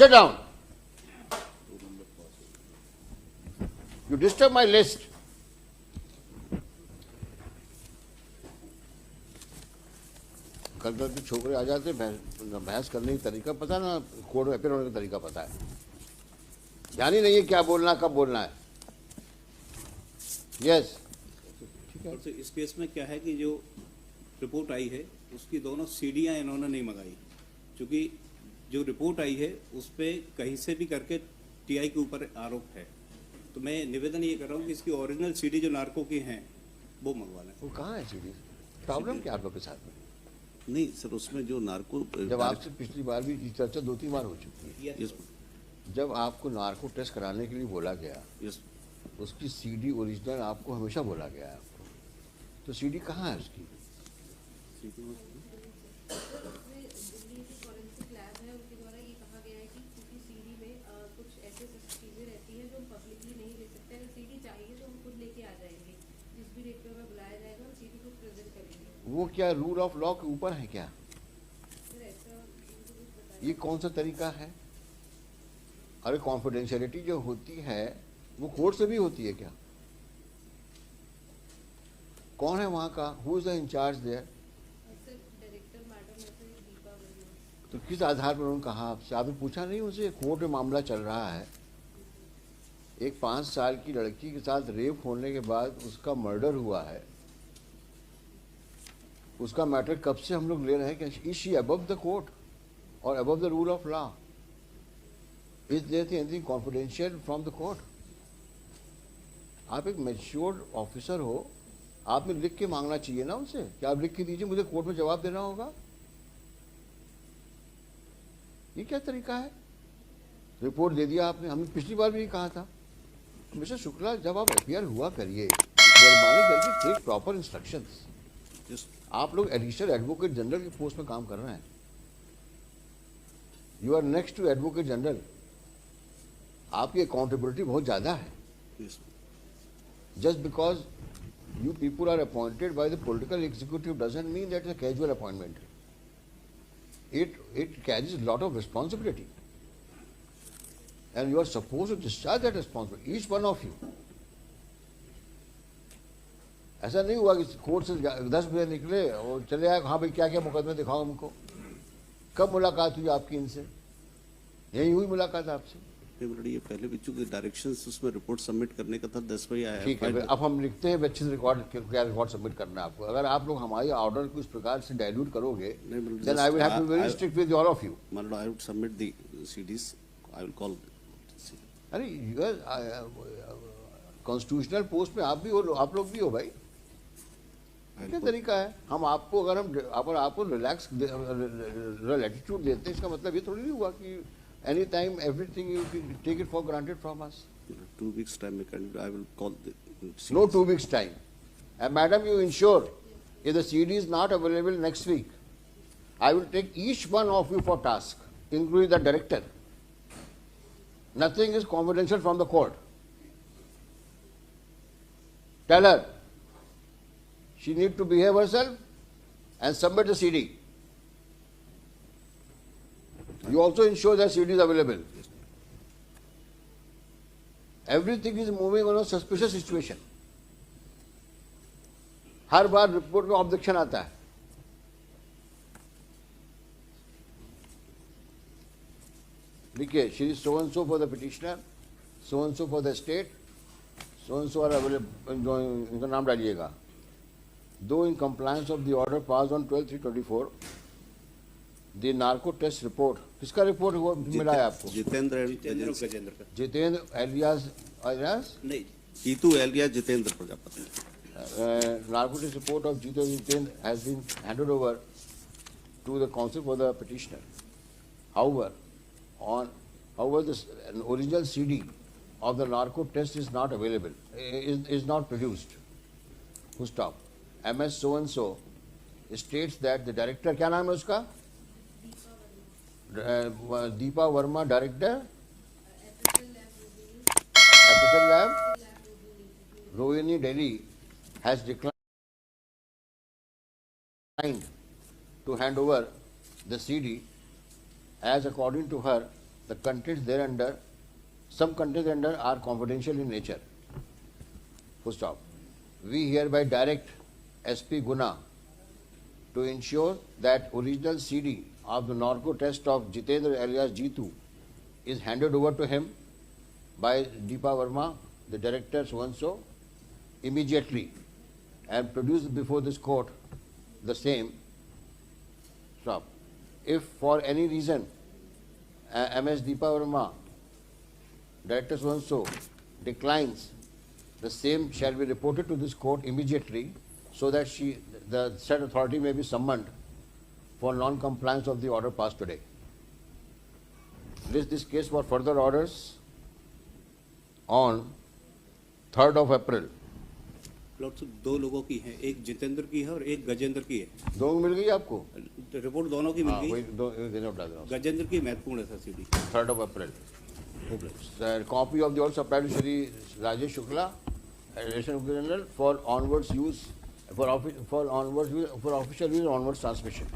Sit down. You disturb my list. कल कल के छोकरे आ जाते, बहस करने का तरीका पता ना, कोर्ट में अपीयर होने का तरीका पता है, ध्यान ही नहीं है क्या बोलना कब बोलना है। यस ठीक है। तो इस केस में क्या है कि जो रिपोर्ट आई है उसकी दोनों सीडियां इन्होंने नहीं मंगाई, क्योंकि जो रिपोर्ट आई है उस पर कहीं से भी करके टीआई के ऊपर आरोप है। तो मैं निवेदन ये कर रहा हूँ कि इसकी ओरिजिनल सीडी जो नार्को की हैं वो मंगवा लें। वो कहाँ है सीडी? प्रॉब्लम क्या आप लोग के साथ में? नहीं सर, उसमें जो नार्को, जब आपसे पिछली बार भी चर्चा 2-3 बार हो चुकी है, यस, जब आपको नार्को टेस्ट कराने के लिए बोला गया, यस, उसकी सीडी ओरिजिनल आपको हमेशा बोला गया है आपको, तो सीडी कहाँ है उसकी? वो क्या रूल ऑफ लॉ के ऊपर है क्या? ये कौन सा तरीका है? अरे कॉन्फिडेंशियलिटी जो होती है वो कोर्ट से भी होती है क्या? कौन है वहां का? Who is the incharge there? तो किस आधार पर उन्होंने कहा आपसे? आपने पूछा नहीं उनसे? कोर्ट में मामला चल रहा है, एक 5 साल की लड़की के साथ रेप होने के बाद उसका मर्डर हुआ है, उसका मैटर कब से हम लोग ले रहे हैं कि is she above the court और above the rule of law? Is there anything confidential from the court? आप एक मैच्योर ऑफिसर हो, आपने लिख के मांगना चाहिए ना उनसे कि आप लिख के दीजिए, मुझे कोर्ट में जवाब देना होगा। ये क्या तरीका है? रिपोर्ट दे दिया आपने, हमने पिछली बार भी कहा था मिस्टर शुक्ला, जब आप एफआईआर हुआ करिए, मेहरबानी करके टेक प्रॉपर इंस्ट्रक्शंस। आप लोग एडिशनल एडवोकेट जनरल की पोस्ट में काम कर रहे हैं, you are next to advocate general, आपकी अकाउंटेबिलिटी बहुत ज्यादा है। Just because you people are appointed by the political executive doesn't mean that it's a casual appointment. It carries a lot of responsibility, and you are supposed to discharge that responsibility, each one of you. ऐसा नहीं हुआ कि court से 10 बजे निकले और चले आए, हाँ भाई क्या क्या मुकदमे दिखाओ हमको। कब मुलाकात हुई आपकी इनसे? यही हुई मुलाकात आपसे? ये पहले भी चूंकि डायरेक्शंस उसमें रिपोर्ट सबमिट करने का था, 10 बजे आया। ठीक है, अब हम लिखते हैं अच्छे से रिकॉर्ड, क्या रिकॉर्ड सबमिट करना है आपको। अगर आप लोग हमारे ऑर्डर को इस प्रकार से डाइल्यूट करोगे, then I will have to be very strict with all of you. मतलब I would submit the CDs, I will call. अरे कॉन्स्टिट्यूशनल पोस्ट में आप भी हो, आप लोग भी हो भाई, क्या तरीका है? हम आपको अगर आपको रिलैक्स एटीट्यूड देते हैं, इसका मतलब ये थोड़ी नहीं हुआ कि anytime everything you can take it for granted from us. 2 weeks time I will call the no 2 weeks time. And madam, you ensure if the CD is not available next week, I will take each one of you for task, including the director. Nothing is confidential from the court. Tell her she need to behave herself and submit the CD. You also ensure that CD is available. Everything is moving on a suspicious situation. Her bar report में objection आता है। देखिए, Shri so and so for the petitioner, so and so for the state, so and so are available, इनका नाम डालिएगा। Though in compliance of the order passed on 12/3/24, the narco test report, किसका report हुआ मिला है आपको? जितेंद्र गजेंद्र का। जितेंद्र एलियास नहीं, Jitu alias Jitendra Prajapati. Narco test report of Jiténdra has been handed over to the counsel for the petitioner. However, an original CD of the narco test is not available, is not produced. Full stop. MS so and so states that the director, क्या नाम है उसका? Deepa Verma, director FSL lab Rohini, Delhi, has declined to hand over the CD as according to her the contents thereunder, some contents thereunder are confidential in nature. Full stop. We hereby direct SP Guna to ensure that original CD of the narco test of Jitendra alias Jitu is handed over to him by Deepa Verma, the director so-and-so, immediately, and produced before this court the same. Stop. If for any reason MS Deepa Verma, director so-and-so, declines, the same shall be reported to this court immediately, so that the said authority may be summoned for non-compliance of the order passed today. List this case for further orders on 3rd of April. Lord साहब, दो लोगों की है, एक जितेंद्र की है और एक गजेंद्र की है। दो मिल गई आपको? रिपोर्ट दोनों की मिल हाँ, वही गई। दो नोट डाल रहा हूँ। गजेंद्र की महत्वपूर्ण है sir CD. 3rd of April. Sir, copy of the order supplied to Shri Rajesh Shukla, Additional General, for onwards use, for official use, onwards transmission.